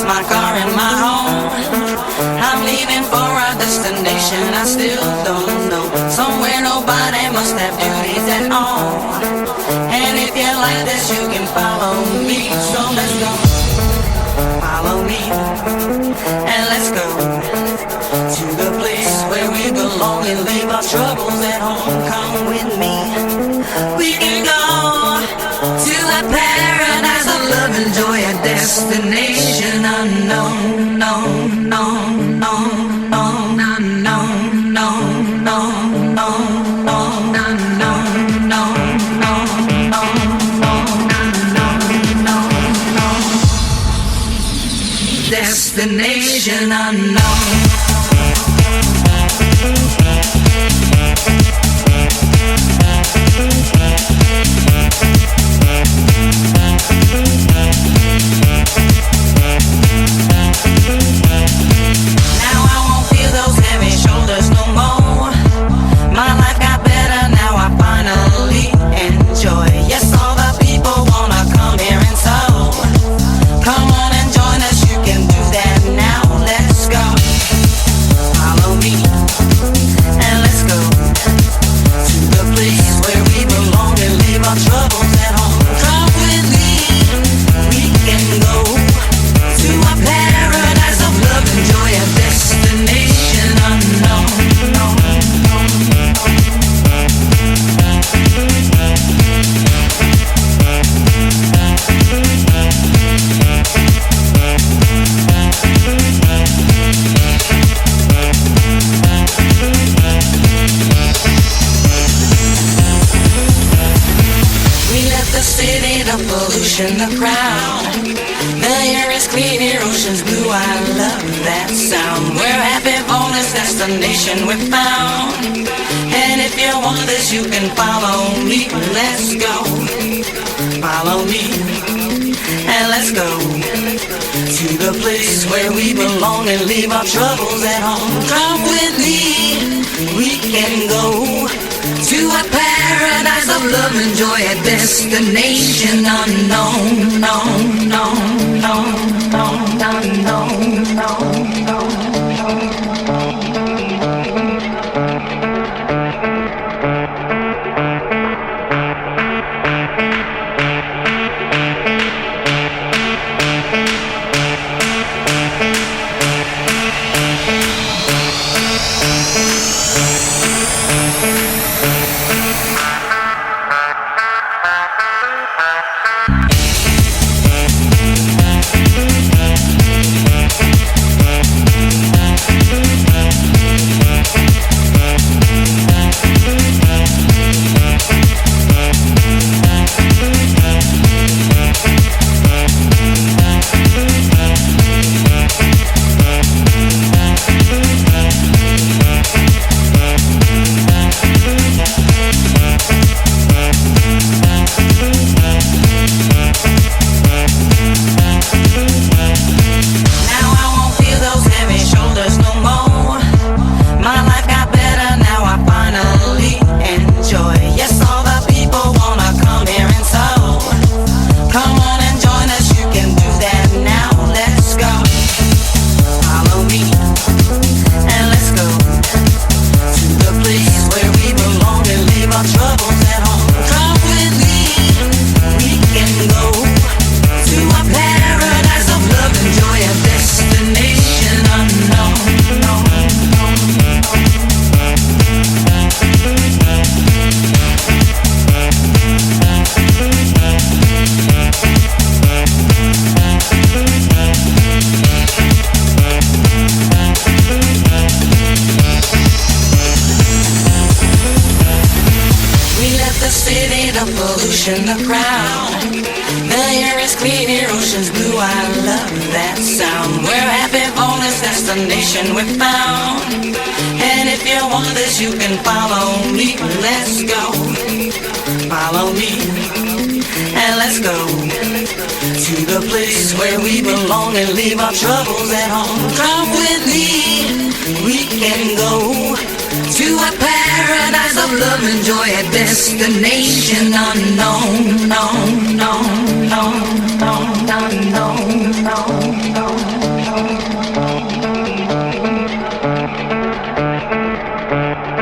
my car and my home. I'm leaving for a destination I still don't know. Somewhere nobody must have duties at all. And if you like this, you can follow me. So let's go. Follow me. And let's go to the place where we belong and leave our troubles at home. Come with me. We can go to a paradise of love and joy, a destination unknown, no, no, no, no, no, no, no, no, no, no, no, no, no, destination unknown. The crowd, the air is clean, the ocean's blue, I love that sound. We're happy for this destination we found. And if you want this, you can follow me. Let's go. Follow me. And let's go to the place where we belong and leave our troubles at home. Come with me. We can go to a paradise of love and joy, a destination unknown, no, no, no, no, no, no, no, no. pollution, the crowd. The air is clean, the ocean's blue, I love that sound. We're happy for this destination we found. And if you want this, you can follow me. Let's go, follow me, and let's go to the place where we belong and leave our troubles at home. Come with me, we can go to a paradise of love and joy, a destination unknown, no, no, no, no, no, no, no, no. Thank you.